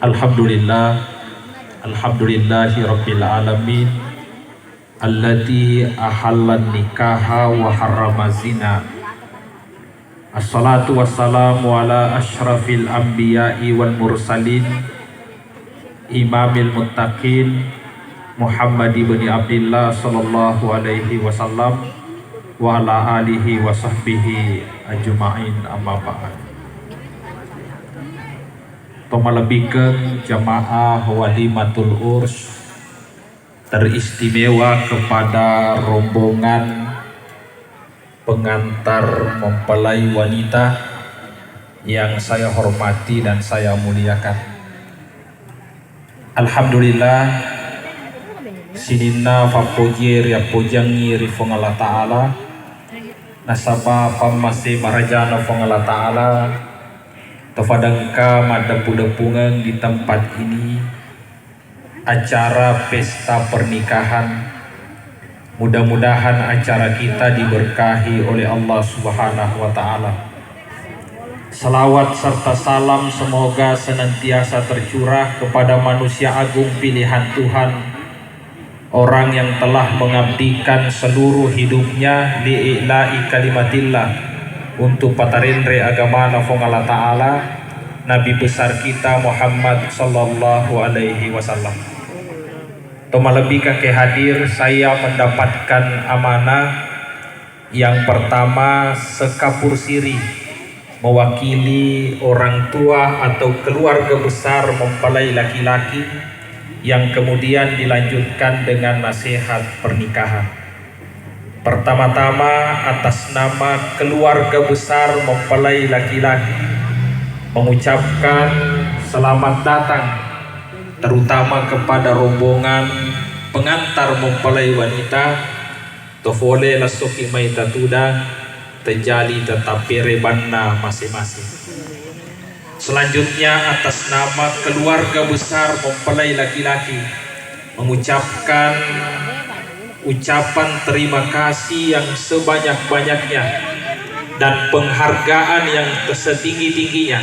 Alhamdulillah, alhamdulillahi rabbil alamin, allati ahallan nikaha wa harrama zina. Assalatu wassalamu ala ashrafil anbiya'i wal mursalin, imamil muttaqin, Muhammad ibn Abdillah sallallahu alaihi wasallam wa ala alihi wa sahbihi ajma'in, amma ba'd. Pemalebikeun jamaah walimatul urs teristimewa kepada rombongan pengantar mempelai wanita yang saya hormati dan saya muliakan. Alhamdulillah, sinina fapoje ria pojangi ri fongala ta'ala nasaba pamase marajana fongala ta'ala tafadangka madapu-depungan di tempat ini acara pesta pernikahan. Mudah-mudahan acara kita diberkahi oleh Allah Subhanahu wa ta'ala. Salawat serta salam semoga senantiasa tercurah kepada manusia agung pilihan Tuhan, orang yang telah mengabdikan seluruh hidupnya li'ila'i kalimatillah, untuk patarendre agama nafongala ta'ala, Nabi besar kita Muhammad sallallahu alaihi wasallam. Lebih kakek hadir, saya mendapatkan amanah yang pertama sekapur siri mewakili orang tua atau keluarga besar mempelai laki-laki, yang kemudian dilanjutkan dengan nasihat pernikahan. Pertama-tama atas nama keluarga besar mempelai laki-laki mengucapkan selamat datang terutama kepada rombongan pengantar mempelai wanita. Tofole lasoki maitatuda terjadi tetap perebanna masing-masing. Selanjutnya atas nama keluarga besar mempelai laki-laki mengucapkan ucapan terima kasih yang sebanyak-banyaknya dan penghargaan yang setinggi-tingginya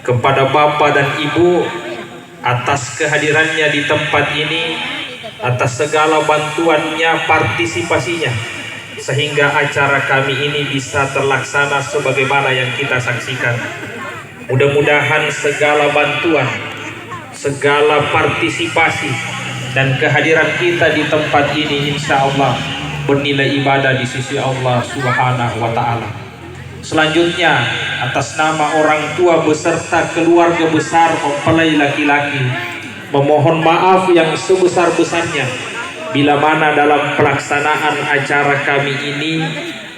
kepada Bapak dan Ibu atas kehadirannya di tempat ini, atas segala bantuannya, partisipasinya, sehingga acara kami ini bisa terlaksana sebagaimana yang kita saksikan. Mudah-mudahan segala bantuan, segala partisipasi dan kehadiran kita di tempat ini insya Allah bernilai ibadah di sisi Allah Subhanahu wa ta'ala. Selanjutnya atas nama orang tua beserta keluarga besar mempelai laki-laki memohon maaf yang sebesar-besarnya bila mana dalam pelaksanaan acara kami ini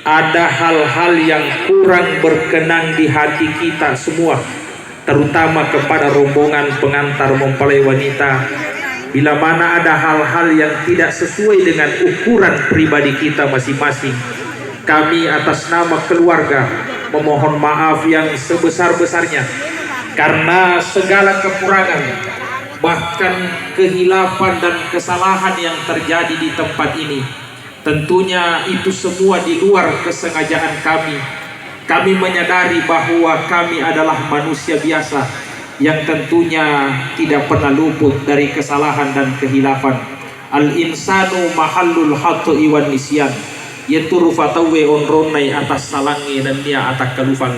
ada hal-hal yang kurang berkenan di hati kita semua, terutama kepada rombongan pengantar mempelai wanita. Bila mana ada hal-hal yang tidak sesuai dengan ukuran pribadi kita masing-masing, kami atas nama keluarga memohon maaf yang sebesar-besarnya karena segala kekurangan, bahkan kehilafan dan kesalahan yang terjadi di tempat ini. Tentunya itu semua di luar kesengajaan kami. Kami menyadari bahwa kami adalah manusia biasa yang tentunya tidak pernah luput dari kesalahan dan kehilafan. Al-insanu mahallul khata'i wan nisyan, yaitu rufatawe onronai atas salangi dan dia atas kelufan.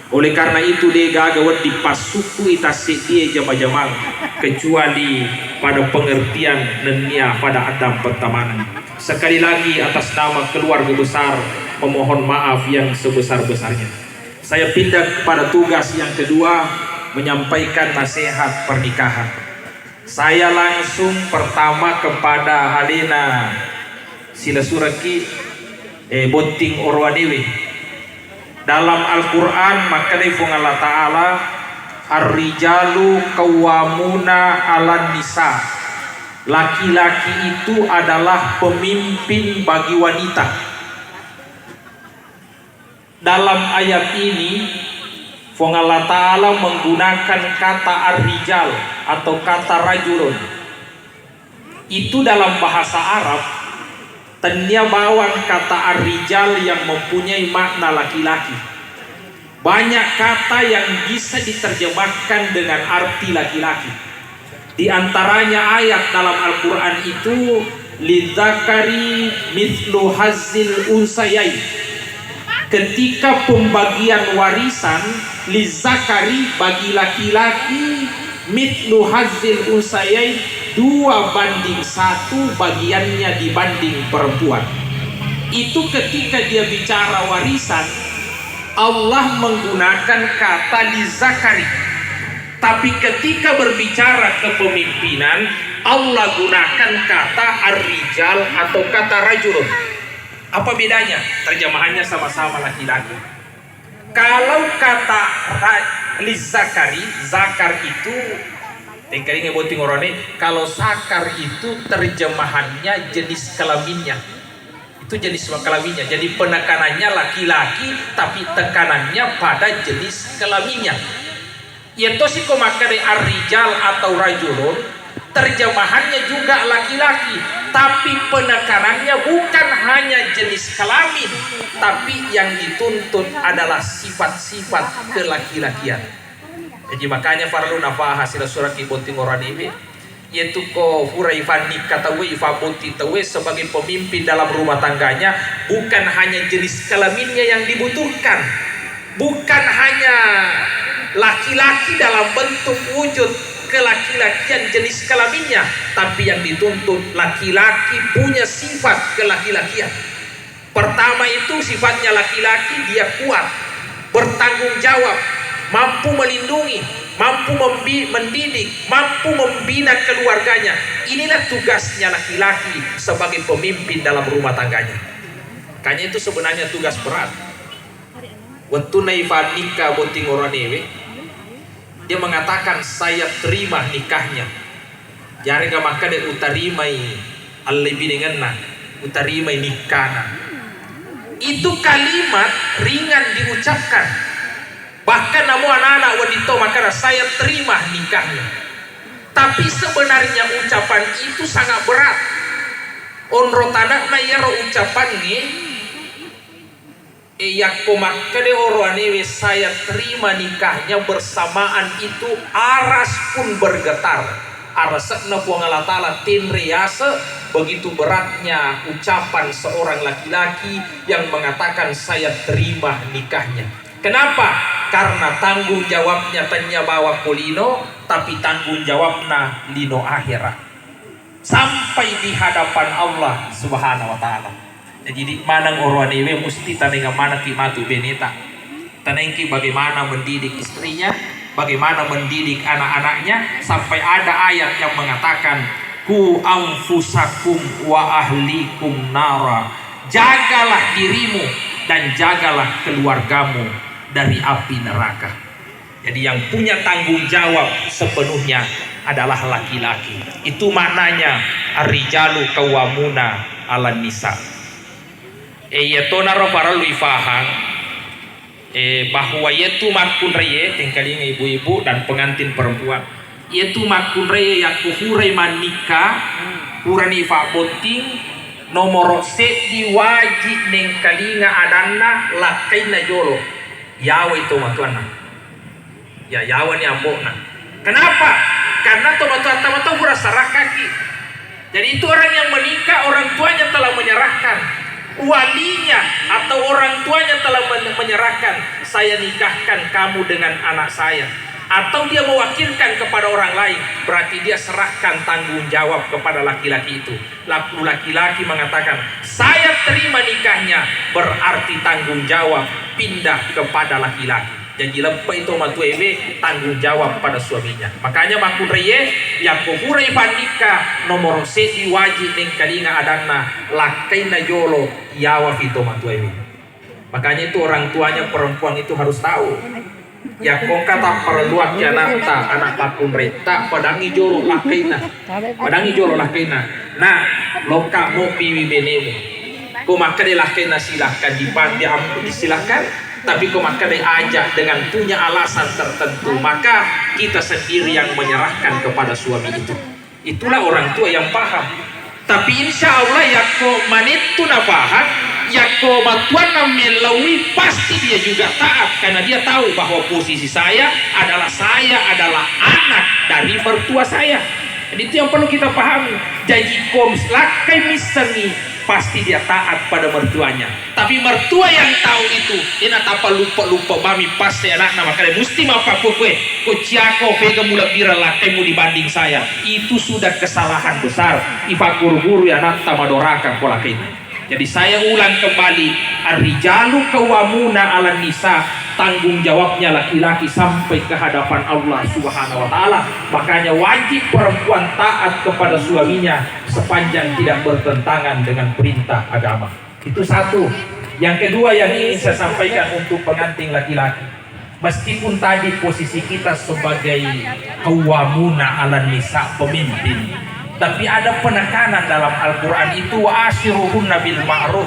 Oleh karena itu dia gagawan dipasuku itasi dia jama-jamang kecuali pada pengertian dan dia pada adab pertemanan. Sekali lagi atas nama keluarga besar memohon maaf yang sebesar-besarnya. Saya pindah kepada tugas yang kedua, menyampaikan nasihat pernikahan. Saya langsung pertama kepada Halina sila suraki boting orwadewi. Dalam Al-Quran maka Allah Ta'ala ar-rijalu qawwamuna 'alan nisa, laki-laki itu adalah pemimpin bagi wanita. Dalam ayat ini Allah Ta'ala menggunakan kata ar-rijal atau kata rajulun. Itu dalam bahasa Arab tanya bawang kata ar-rijal yang mempunyai makna laki-laki. banyak kata yang bisa diterjemahkan dengan arti laki-laki. Di antaranya ayat dalam Al-Quran itu lidzakari mithlu hazzil unsayain. Ketika pembagian warisan, lidzakari bagi laki-laki, mithlu hazzil unsayain 2:1 bagiannya dibanding perempuan. Itu ketika dia bicara warisan, Allah menggunakan kata lidzakari. Tapi ketika berbicara kepemimpinan, Allah gunakan kata ar-rijal atau kata rajulun. Apa bedanya? Terjemahannya sama-sama laki-laki. Kalau kata lidzakari, zakar itu tingkali ngeboting orangnya. Kalau zakar itu terjemahannya jenis kelaminnya. Itu jenis kelaminnya. Jadi penekanannya laki-laki, tapi tekanannya pada jenis kelaminnya. Yaitu si komakare ar-rijal atau rajulun, terjemahannya juga laki-laki, tapi penekanannya bukan hanya jenis kelamin, tapi yang dituntut adalah sifat-sifat kelaki-lakian. Jadi makanya farlu nafa hasil surat kibonting orang ini, yaitu ko huraivan nikatawe ifaboti tawe sebagai pemimpin dalam rumah tangganya, bukan hanya jenis kelaminnya yang dibutuhkan, bukan hanya laki-laki dalam bentuk wujud kelaki-lakian jenis kelaminnya, tapi yang dituntut laki-laki punya sifat kelaki-lakian. Pertama itu sifatnya laki-laki, dia kuat, bertanggung jawab, mampu melindungi, mampu mendidik, mampu membina keluarganya. Inilah tugasnya laki-laki sebagai pemimpin dalam rumah tangganya. Makanya itu sebenarnya tugas berat. Waktu naifa nikah boting oranewe, dia mengatakan saya terima nikahnya. Jari ga maka de utarimai allebi dengan utarimai nikahna. Itu kalimat ringan diucapkan. Bahkan namu anak-anak wanita maka saya terima nikahnya. Tapi sebenarnya ucapan itu sangat berat. Onrotana na yaro ucapan ni yakomakade oroanewe saya terima nikahnya, bersamaan itu aras pun bergetar. Arasakna puangalatala tinriasa, begitu beratnya ucapan seorang laki-laki yang mengatakan saya terima nikahnya. Kenapa? Karena tanggung jawabnya tanya bawa kulino, tapi tanggung jawabnya lino akhirat. Sampai di hadapan Allah Subhanahu wa taala. Jadi manang orang ini mesti tanenga mana ki matu beneta. Tanengki bagaimana mendidik istrinya, bagaimana mendidik anak-anaknya, sampai ada ayat yang mengatakan ku anfusakum wa ahlikum nara. Jagalah dirimu dan jagalah keluargamu dari api neraka. Jadi yang punya tanggung jawab sepenuhnya adalah laki-laki. Itu maknanya ar-rijalu qawwamuna 'alan nisa. Yaitu naro para luifahang bahwa yaitu makun reye tingkalinya ibu-ibu dan pengantin perempuan, yaitu makun reye yang kuhurai manika kurani fa bonting nomor set diwajib neng kalinga adanna lakaina jolo yawa itu matuana ya yawa ni ambokna. Kenapa? Karena tomat-tomat berasa kaki. Jadi itu orang yang menikah, orang tuanya telah menyerahkan, walinya atau orang tuanya telah menyerahkan, saya nikahkan kamu dengan anak saya, atau dia mewakilkan kepada orang lain, berarti dia serahkan tanggung jawab kepada laki-laki itu. Laki-laki mengatakan saya terima nikahnya, berarti tanggung jawab pindah kepada laki-laki. Jadi lempai itu matuewe tanggung jawab pada suaminya. Makanya makun reye yang kuhurai panika nomor seti wajib neng kalinga adanna lakaina jolo yawa fito matuewe. Makanya itu orang tuanya perempuan itu harus tahu. Ya kong kata perluat janata anak makun reye tak padangi jolo lakaina. Padangi jolo lakaina. Nah, loka mo piwi benemu. Kumakade lakaina silahkan disilahkan. Tapi kau maka diajak dengan punya alasan tertentu, maka kita sendiri yang menyerahkan kepada suami itu. Itulah orang tua yang paham. Tapi insya Allah ya kau manitu na paham, Yako batuan melawi pasti dia juga taat karena dia tahu bahwa posisi saya adalah anak dari mertua saya. Jadi itu yang perlu kita pahami. Jadi lakai misalnya pasti dia taat pada mertuanya. Tapi mertua yang tahu itu, ina tapa lupa mami pasti anak nama kalian mesti apa kue kociako vega mula bira lakai mu dibanding saya. Itu sudah kesalahan besar. Ifa guru-guru ya anak tamadoraka pola ini. Jadi saya ulang kembali, ar-rijalu qawwamuna 'alan nisa, tanggung jawabnya laki-laki sampai ke hadapan Allah Subhanahu wa taala. Makanya wajib perempuan taat kepada suaminya sepanjang tidak bertentangan dengan perintah agama. Itu satu. Yang kedua yang ingin saya sampaikan untuk pengantin laki-laki. Meskipun tadi posisi kita sebagai qawwamuna 'alan nisa, pemimpin, tapi ada penekanan dalam Al-Quran itu, wa ashiruhunna bil ma'ruf,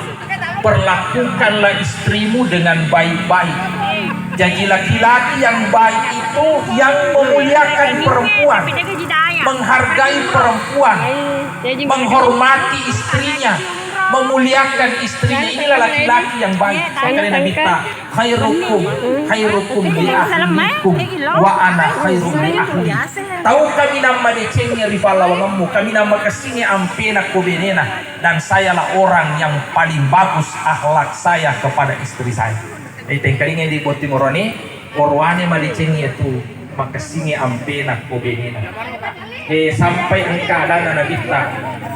perlakukanlah istrimu dengan baik-baik. Jadi laki-laki yang baik itu yang memuliakan perempuan, menghargai perempuan, menghormati istrinya, memuliakan istrinya. Inilah laki-laki yang baik. Makanya Nabi ta khairukum li ahlikum wa ana khairum li ahli. Tahu kami nama decengnya rivala wangamu, kami nama kesini ampena kobenena, dan sayalah orang yang paling bagus akhlak saya kepada istri saya. Tengkalinga di Botimoroni, orwane madecengnya itu makasini ampena kobenena. Sampai engkau ada nabita,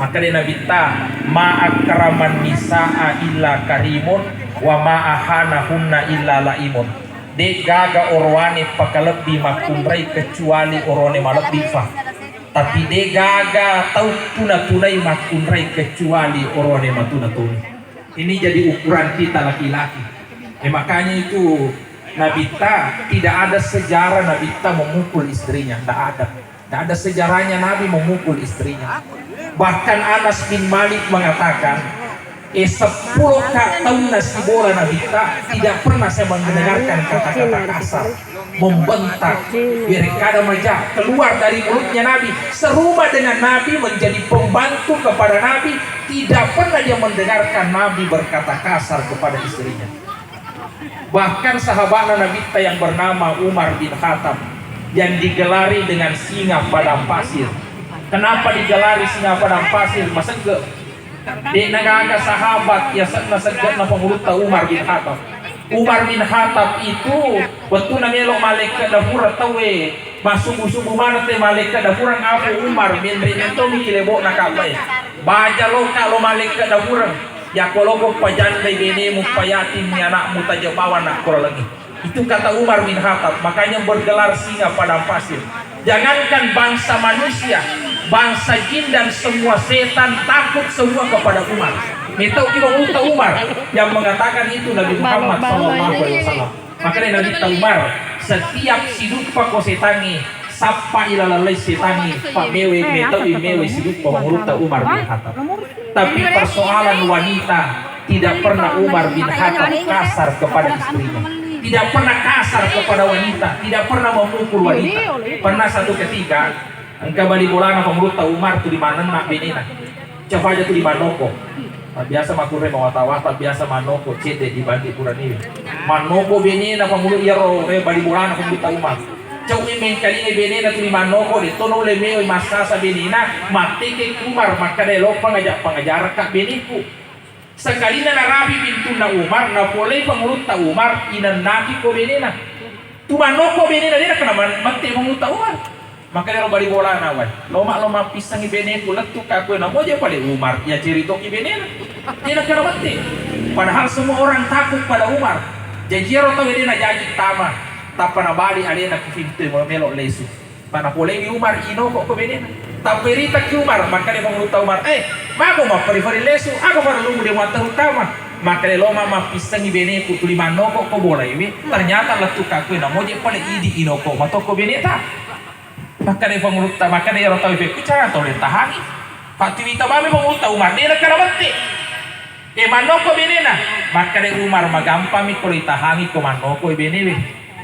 maka dia nabita ma'akraman nisa'a illa karimun wa ma'ahanahunna illa laimun. De gaga orwane pakalebih makunrai kecuali orone malebih fa. Tapi de gaga tau tunai makunrai kecuali orone matuna-tuni. Ini jadi ukuran kita laki-laki. Makanya itu nabita tidak ada sejarah nabita memukul istrinya, tidak ada. Tidak ada sejarahnya Nabi memukul istrinya. Bahkan Anas bin Malik mengatakan, 10 tahun nasi bola Nabi tidak pernah saya mendengarkan kata-kata kasar, membentak, berkata majah keluar dari mulutnya Nabi. Serumah dengan Nabi, menjadi pembantu kepada Nabi, tidak pernah dia mendengarkan Nabi berkata kasar kepada istrinya. Bahkan sahabat Nabi yang bernama Umar bin Khattab yang digelari dengan singa padang pasir. Kenapa digelari singa padang pasir? Masegge di nagaga sahabat ya nasegge na panguluta Umar bin Khattab. Umar bin Khattab itu waktu nangelo malaikat dapura tawe masubu-subu mana te malaikat dapura ngapu Umar bin Rinto mikilebo nakapay. Baja lo kalau malaikat dapura ya kologo pajandai bene mu payatim ni anakmu tajabawan nak kurang lagi. Itu kata Umar bin Khattab. Makanya bergelar singa padang pasir. Jangankan bangsa manusia, bangsa jin dan semua setan takut semua kepada Umar. Mitau kita Umar yang mengatakan itu Nabi Muhammad SAW. Makanya Nabi Umar setiap siduk pako setangi sapa ilalai setangi pak mewe mitau mewe siduk pamuluta Umar bin Khattab. Tapi persoalan wanita, tidak pernah Umar bin Khattab kasar kepada istrinya. Tidak pernah kasar kepada wanita, tidak pernah memukul wanita. Pernah satu ketika, engkau balik bola na pemuluta Umar tu di mana nak benina. Coba aja tu di Manoko. Biasa makure mawata-wata, biasa Manoko cede di bandi puran ini. Manoko benina pemuluta yaro, balik bola na pemuluta Umar. Coba main kali ini benina tu di Manoko, di tono le meo masasa benina, mati ke Umar, maka dia lupa pengajar kak beniku. Sekali na narabi pintu na Umar na polay panguluta Umar inanaki ko benina. Tumano ko benina dia kena mati panguluta Umar. Maka dia balik bola na wan. Loma pisang ibene ko letu ka ko na mo dia pali Umar ya cerita ki benina. Dia kena mati. Padahal semua orang takut pada Umar. Jajiro tahu dia na jadi tama. Tapa na bali alena ku pintu mo melo lesu. Pana polay ni Umar ino ko benina. Tapirita ki Umar, maka dia menguluta Umar, mago ma pari lesu, ako para lungu dia mata utama. Maka dia loma ma pisang ibene ku tuli manoko ko bola ini, ternyata letu kaku na moje pale idi inoko matoko beneta. Maka dia menguluta, maka dia rotau ibe bicara to le tahangi. Pativita mami menguluta Umar, dia nak karawati. Manoko benena, maka dia Umar magampami ko le tahangi ko manoko ibene we.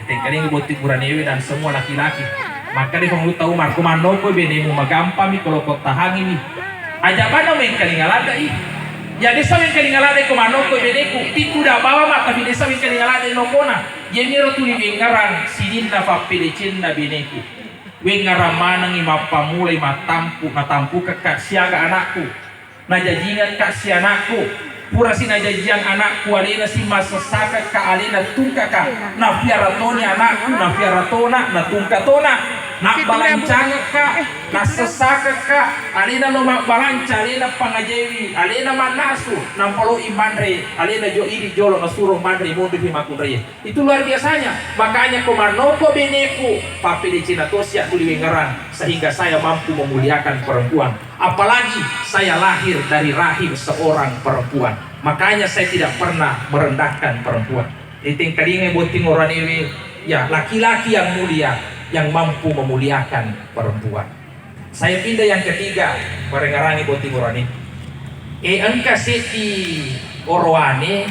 Tengkali ngibuti buranewe dan semua laki-laki. Maka dia penguluta Umar kumano ko bene mo magampami kalau kau tahangin ni. Aja mana main kalingalada i. Ya desa yang kalingalade ko manoko beneku titu da bawa mak tapi desa yang kalingalade no kona. Ye miro tuli bengaran sidin na papilecin na beneku. Wengaran manang imapamulai matampu kekak siaga anakku. Najajingan kak si anakku. Pura si najajian anakku alena si masasaka ka alena tungkaka. Na piaratoni anakku na piaratona na tungkatona. Na balancanga ka na sesaka ka alena no balanca alena pangajewi alena manasu nampalo imandre alena jo iri jolo na suruh mandre mundu himakunre. Itu luar biasanya. Makanya komanoko beneku papi di Cina tosia tuli wengaran sehingga saya mampu memuliakan perempuan. Apalagi saya lahir dari rahim seorang perempuan. Makanya saya tidak pernah merendahkan perempuan. Iting kadinge boting orang ini ya laki-laki yang mulia yang mampu memuliakan perempuan. Saya pindah yang ketiga merengarani boting orang ini. Engka seti orwane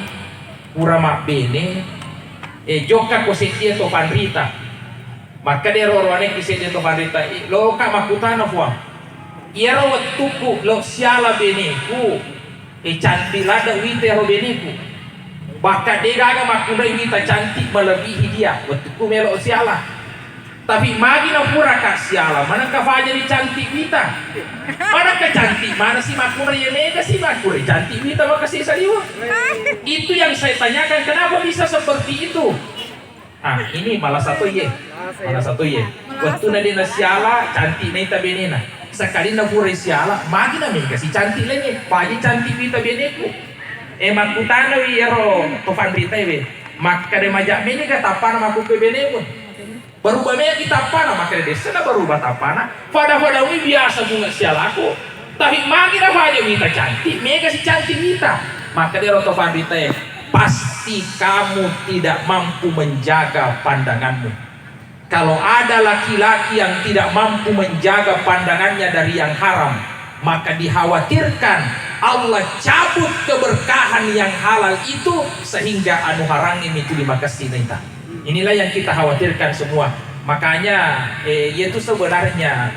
urama bene joka koseti to pandrita. Maka dia orwane kiseti to pandrita lo ka makutana fuang. Iara waktuku lo siala beneku cantilada wite ho beneku baka degaga makundai wita cantik melebihi dia waktuku melo siala tapi magi na pura ka siala mana ka fajari cantik wita mana ka cantik mana si makundai mega si makundai cantik wita maka si saliwa itu yang saya tanyakan kenapa bisa seperti itu. Ini malah satu ye waktu nadina siala cantik neta benena sekali na pura siala magi na mega si cantik lagi pagi cantik vita beneku makutana wi ero to pandita we maka de majak meni ka tapana maku ke beneku berubah me kita pana maka de desa berubah tapana pada wi biasa bunga siala aku tapi magi na faja vita cantik mega si cantik vita maka de ero to pandita pasti kamu tidak mampu menjaga pandanganmu. Kalau ada laki-laki yang tidak mampu menjaga pandangannya dari yang haram, maka dikhawatirkan Allah cabut keberkahan yang halal itu sehingga anu harangi itu dimakasih nita. Inilah yang kita khawatirkan semua. Makanya yaitu sebenarnya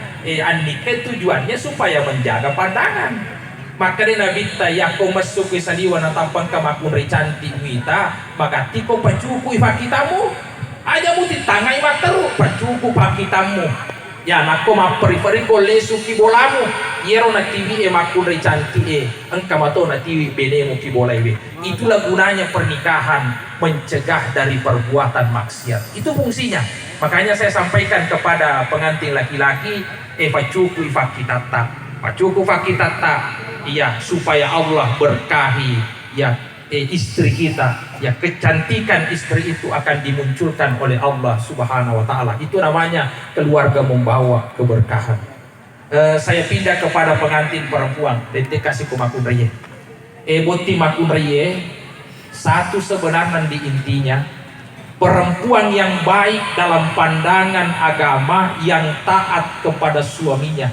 nikah tujuannya supaya menjaga pandangan. Maka di Nabi yang kau masuk ke saliwana tampang kamakun cantik wita, maka tiko pacuku ifakitamu. Aja muti tangai materu pacuku pakitamu ya nako maperi-peri ko lesu ki bolamu yero na TV makudre cantik engka mato na TV benemu ki bolaiwe. Itulah gunanya pernikahan, mencegah dari perbuatan maksiat. Itu fungsinya. Makanya saya sampaikan kepada pengantin laki-laki pacuku fakitata iya supaya Allah berkahi ya istri kita ya, kecantikan istri itu akan dimunculkan oleh Allah Subhanahu wa taala. Itu namanya keluarga membawa keberkahan. Saya pindah kepada pengantin perempuan. Dete kasih ke makunreye. Boti makunreye satu sebenarnya di intinya perempuan yang baik dalam pandangan agama yang taat kepada suaminya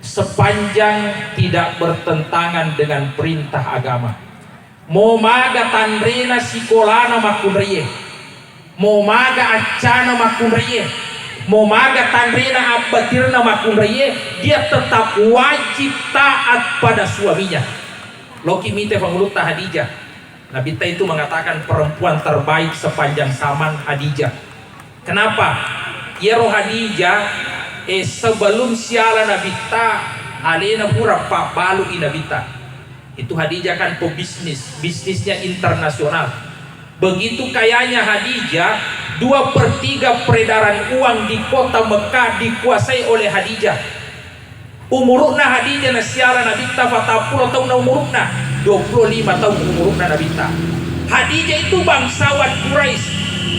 sepanjang tidak bertentangan dengan perintah agama. Mau maga tandrena sikolana makunriye, mau maga acana makunriye, mau maga tandrena abatirna makunriye, dia tetap wajib taat pada suaminya. Loki mite panguluta Hadijah. Nabi itu mengatakan perempuan terbaik sepanjang zaman Hadijah. Kenapa? Yero Hadijah sebelum siala Nabi alena pura pak balu inabita. Itu Hadijah kan pebisnis, bisnisnya internasional. Begitu kayanya Hadijah, 2/3 peredaran uang di kota Mekah dikuasai oleh Hadijah. Umurna Hadijah na siara nabita fatapura tahun umurna 25 tahun umurna nabita. Hadijah itu bangsawan Quraisy.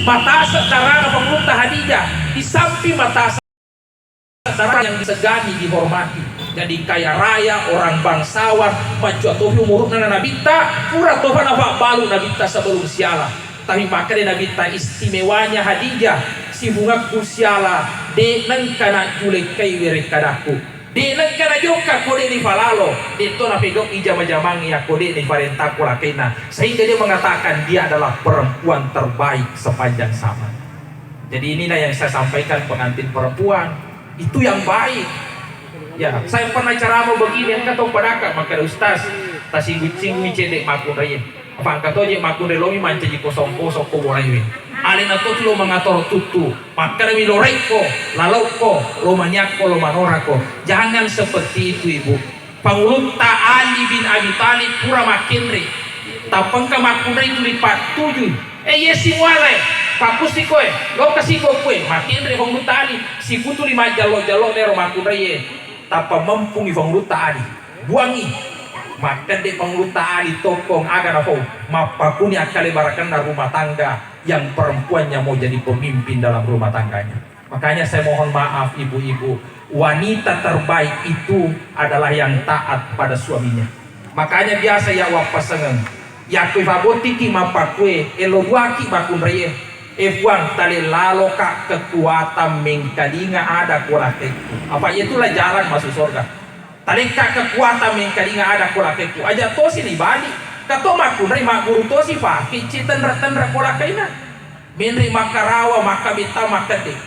Mata sekarang pemerintah Hadijah di samping mata sekarang yang disegani dihormati. Jadi kaya raya orang bangsawan macam tu umurna nabita pura tofa nafa balu nabita sebelum siala. Tapi makanya nabita istimewanya Hadijah si bunga kusiala de nang kana julek kai werekadaku. De nang kana joka kode di falalo de to na pegok ijama-jamang ya kode di parenta kolakena. Sehingga dia mengatakan dia adalah perempuan terbaik sepanjang zaman. Jadi inilah yang saya sampaikan pengantin perempuan itu yang baik. Ya, saya pernah ceramah begini, yang kata padaka maka Ustaz, tasinggu-singgu cedek makun raya pangkat oje makun relomi mancaji kosong-kosong ko borayu alina to lo mengator tutu maka demi loreko lalauko lo manyako lo manorako. Jangan seperti itu ibu. Pangulut Ali bin Abi Talib pura makinri tapang ka makun itu lipat tujuh yesi wale pakusi koe lo kasih koe makinri pangulut Ali si putu lima jalo-jalo nero makun raya tapa mempungi pangulut Ali buangi maka de pangluta ali tokong agar apa mapakuni akali barakan rumah tangga yang perempuannya mau jadi pemimpin dalam rumah tangganya. Makanya saya mohon maaf ibu-ibu, wanita terbaik itu adalah yang taat pada suaminya. Makanya biasa ya wapasangan ya kui faboti ki mapakue elo duaki bakun reye F1 tali lalo kak kekuatan mengkalinga ada kolakeku apa itulah jalan masuk surga. Talika kekuatan mengkalinga ada kolakeku aja tosi ni balik kato makunri makguru tosi fakir citenra-tenra kolakaina menri makarawa makabita makade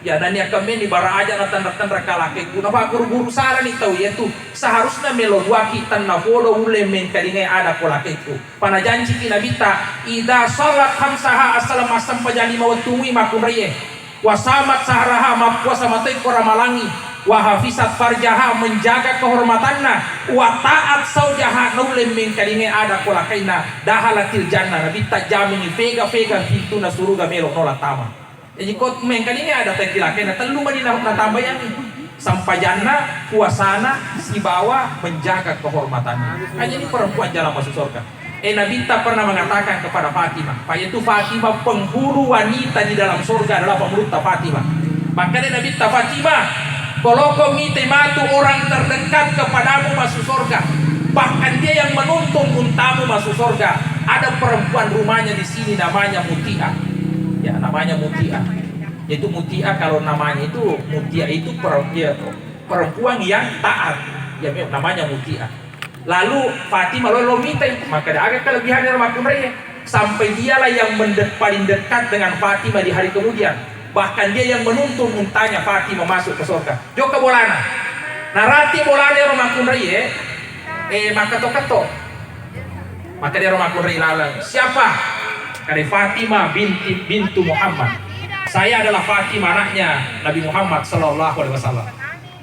ya dan ya kami ni bara aja na tenra-tenra kalakeku napa guru-guru saran itu yaitu seharusnya melodwaki tanna polo ule mengkalinga ada kolakeku pana janji kinabita ida salat khamsaha assalam asam pajali mawatumi makunri wasamat saharaha mapuasa matai koramalangi wahafisat farjaha menjaga kehormatanna wa taat saujaha nulem mengkalinge ada kolakaina dahalatil jannah nabi tajamini vega pintu na suruga melo nola tama jadi kot mengkalinge ada tekilakaina telu madina na tambayan sampai jannah puasana si bawa menjaga kehormatannya hanya ini perempuan jalan masuk surga. Nabi pernah mengatakan kepada Fatimah yaitu Fatimah penghulu wanita di dalam surga adalah penghulu Fatimah. Makanya Nabi Fatimah kalau kau matu orang terdekat kepadamu masuk surga, bahkan dia yang menuntun untamu masuk surga. Ada perempuan rumahnya di sini namanya Mutia, ya namanya Mutia. Yaitu Mutia kalau namanya itu Mutia itu perempuan yang taat, ya namanya Mutia. Lalu Fatimah lalu minta itu, maka ada kelebihan dalam makumraya sampai dialah yang paling dekat dengan Fatimah di hari kemudian. Bahkan dia yang menuntun untanya Fatimah masuk ke surga. Joka bolana. Narati bolane romakun raya maka to. Maka dia romakun raya lalang. Siapa? Kali Fatimah bintu Muhammad. Saya adalah Fatimah anaknya Nabi Muhammad sallallahu alaihi wasallam.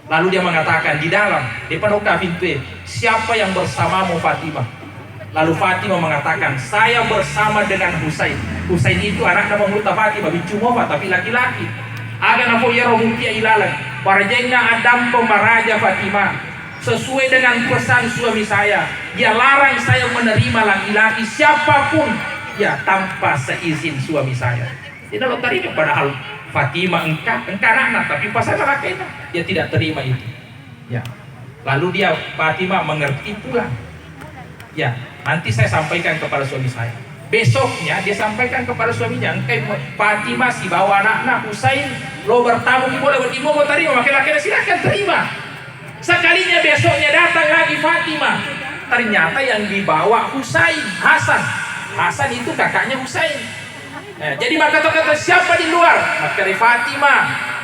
Lalu dia mengatakan di dalam di penuka pintu, siapa yang bersamamu Fatimah? Lalu Fatimah mengatakan, saya bersama dengan Husain. Husain itu anak nama Muta Fatimah bin Cumova tapi laki-laki. Aga nafo ya romutia ilalan. Parjengna Adam pemaraja Fatimah. Sesuai dengan pesan suami saya, dia larang saya menerima laki-laki siapapun ya tanpa seizin suami saya. Tidak lo terima padahal Fatimah engkau anak tapi pasangan lakinya dia tidak terima itu. Ya. Lalu dia Fatimah mengerti pulang. Ya, nanti saya sampaikan kepada suami saya. Besoknya dia sampaikan kepada suaminya, engkau Fatimah si bawa anak Husain, lo bertamu boleh bertimu mau terima, laki-laki silakan terima. Sekalinya besoknya datang lagi Fatimah, ternyata yang dibawa Husain, Hasan itu kakaknya Husain. Jadi maka kata siapa di luar? Maka dari Fatimah,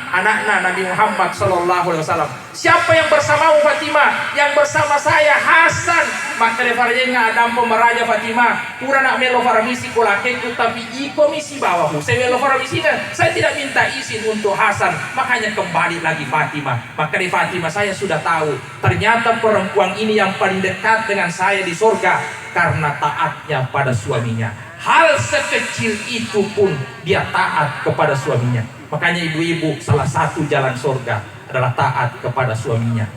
anaknya Nabi Muhammad sallallahu alaihi wasallam. Siapa yang bersamamu Fatimah? Yang bersama saya Hasan. Maka dari farjanya Adam pemeraja Fatimah. Pura nak melo faramisi kulakeku tapi komisi bawahmu. Saya melo faramisinya. Saya tidak minta izin untuk Hasan. Makanya kembali lagi Fatimah. Maka dari Fatimah saya sudah tahu. Ternyata perempuan ini yang paling dekat dengan saya di surga karena taatnya pada suaminya. Hal sekecil itu pun dia taat kepada suaminya. Makanya ibu-ibu salah satu jalan surga adalah taat kepada suaminya.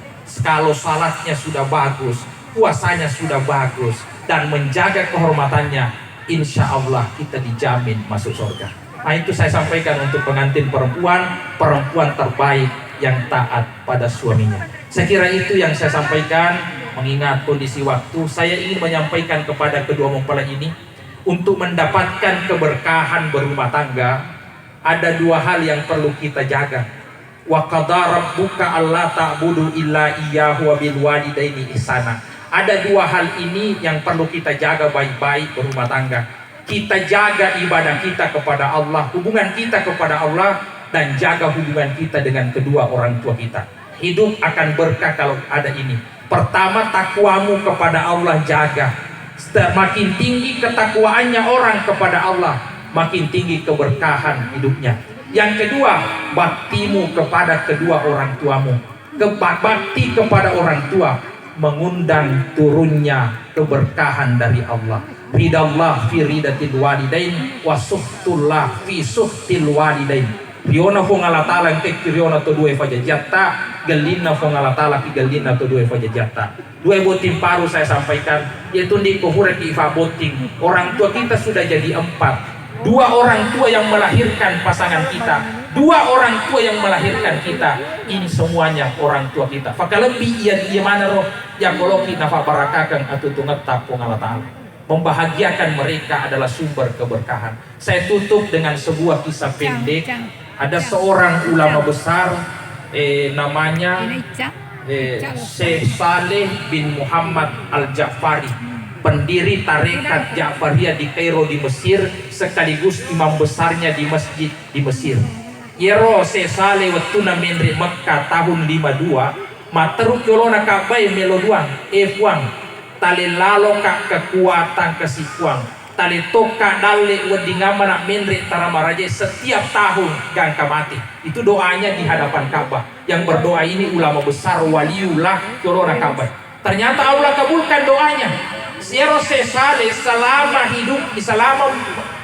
Kalau salatnya sudah bagus, puasanya sudah bagus, dan menjaga kehormatannya, insya Allah kita dijamin masuk surga. Nah itu saya sampaikan untuk pengantin perempuan terbaik yang taat pada suaminya. Saya kira itu yang saya sampaikan. Mengingat kondisi waktu, saya ingin menyampaikan kepada kedua mempelai ini untuk mendapatkan keberkahan berumah tangga. Ada dua hal yang perlu kita jaga. Wa qadara rabbuka alla ta'budu illa iyyahu wa bil walidaini ihsana. Ada dua hal ini yang perlu kita jaga baik-baik berumah tangga. Kita jaga ibadah kita kepada Allah, hubungan kita kepada Allah, dan jaga hubungan kita dengan kedua orang tua kita. Hidup akan berkah kalau ada ini. Pertama, takwamu kepada Allah jaga. Makin tinggi ketakwaannya orang kepada Allah, makin tinggi keberkahan hidupnya. Yang kedua, baktimu kepada kedua orang tuamu. Bakti kepada orang tua mengundang turunnya keberkahan dari Allah. Ridallah fi ridatil walidain wa suhtullah fi suhtil walidain. Riona fo ngala taala ke riona to due fajajatta, galina fo ngala taala ki galina to due fajajatta. Dua boting paru saya sampaikan, yaitu di kuhuret ifa boting. Orang tua kita sudah jadi 4. 2 orang tua yang melahirkan pasangan kita, 2 orang tua yang melahirkan kita. Ini semuanya orang tua kita. Faka lebih iya mana roh yang kalau kita fabarakakan atau tungetap po ngala taala. Membahagiakan mereka adalah sumber keberkahan. Saya tutup dengan sebuah kisah pendek. Ada seorang ulama besar, namanya Syekh Saleh bin Muhammad Al-Ja'fari, pendiri tarekat Ja'fariyah di Kairo di Mesir, sekaligus imam besarnya di masjid di Mesir. Yero Syekh Saleh waktuna menri Mekah tahun 52, materuk yolona kabai meloduang efuang tali lalo kak kekuatan kesikuang tali toka dale wadingamana menri taramaraje setiap tahun gangka mati. Itu doanya di hadapan Ka'bah. Yang berdoa ini ulama besar waliullah yolona kabai. Ternyata Allah kabulkan doanya. Syekh Saleh selama hidup di selama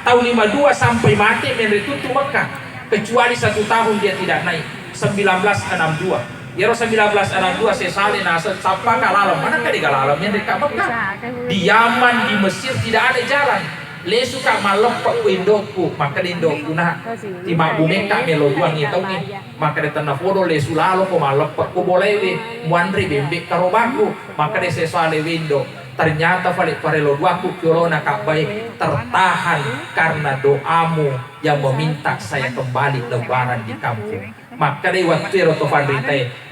tahun 52 sampai mati menri tutu Mekah, kecuali 1 tahun dia tidak naik. 1962 ya 1962 Syekh Saleh nasa sapa kalalam mana kali kalalam yang dekat Mekah. Di Yaman, di Mesir tidak ada jalan. Le suka malok ku indoku, maka indoku nah di mabumeka meloduang itu ni, maka de tanah fodo le sulalo ko malok ku boleh we muandri bembek karobaku, maka de Syekh Saleh windo. Ternyata farelo duaku kirona kabai tertahan karena doamu yang meminta saya kembali lebaran di kampung. Maka dari waktu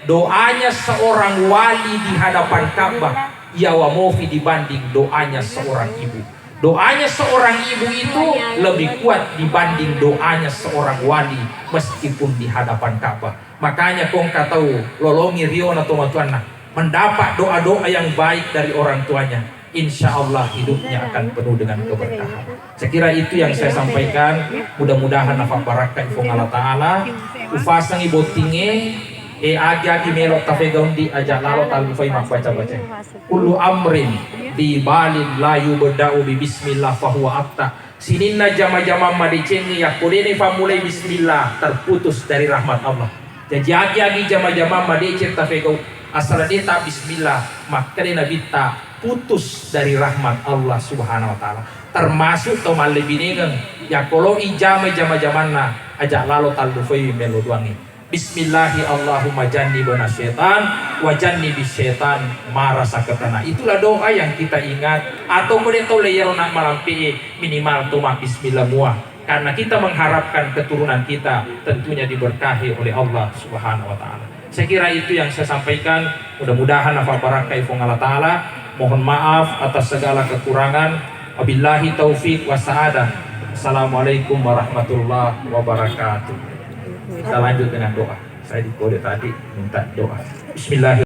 doanya seorang wali di hadapan Ka'bah yawamofi dibanding doanya seorang ibu. Doanya seorang ibu itu lebih kuat dibanding doanya seorang wali meskipun di hadapan Ka'bah. Makanya kong tahu lolongi riona tomatuana mendapat doa-doa yang baik dari orang tuanya, insya Allah hidupnya akan penuh dengan keberkahan. Saya kira itu yang saya sampaikan. Mudah-mudahan nafak barakah ifong Allah Ta'ala ufasang ibotinge agi melok tafegaundi aja lalo talufai mak baca-baca kullu amrin di balin layu berdau bi bismillah fahuwa abta. Sininna jama-jama madicengi ya kulini famulai bismillah terputus dari rahmat Allah. Jadi agi jama-jama madicen tafegau asal dia tak bismillah maka dia nabi tak putus dari rahmat Allah Subhanahu wa taala. Termasuk to malibineng ya kalau ijama jama-jamanna ajak lalu talufai meloduangi. Bismillahi Allahumma jannibna syaitan wa jannibis syaitan marasa ketana. Itulah doa yang kita ingat atau menetau layarona malampi minimal toma bismillah muah. Karena kita mengharapkan keturunan kita tentunya diberkahi oleh Allah Subhanahu wa taala. Saya kira itu yang saya sampaikan. Mudah-mudahan nafal barakah ifong Allah Ta'ala. Mohon maaf atas segala kekurangan. Wabillahi taufiq wa sa'adah. Assalamualaikum warahmatullahi wabarakatuh. Kita lanjut dengan doa. Saya di kode tadi minta doa. Bismillahirrahmanirrahim.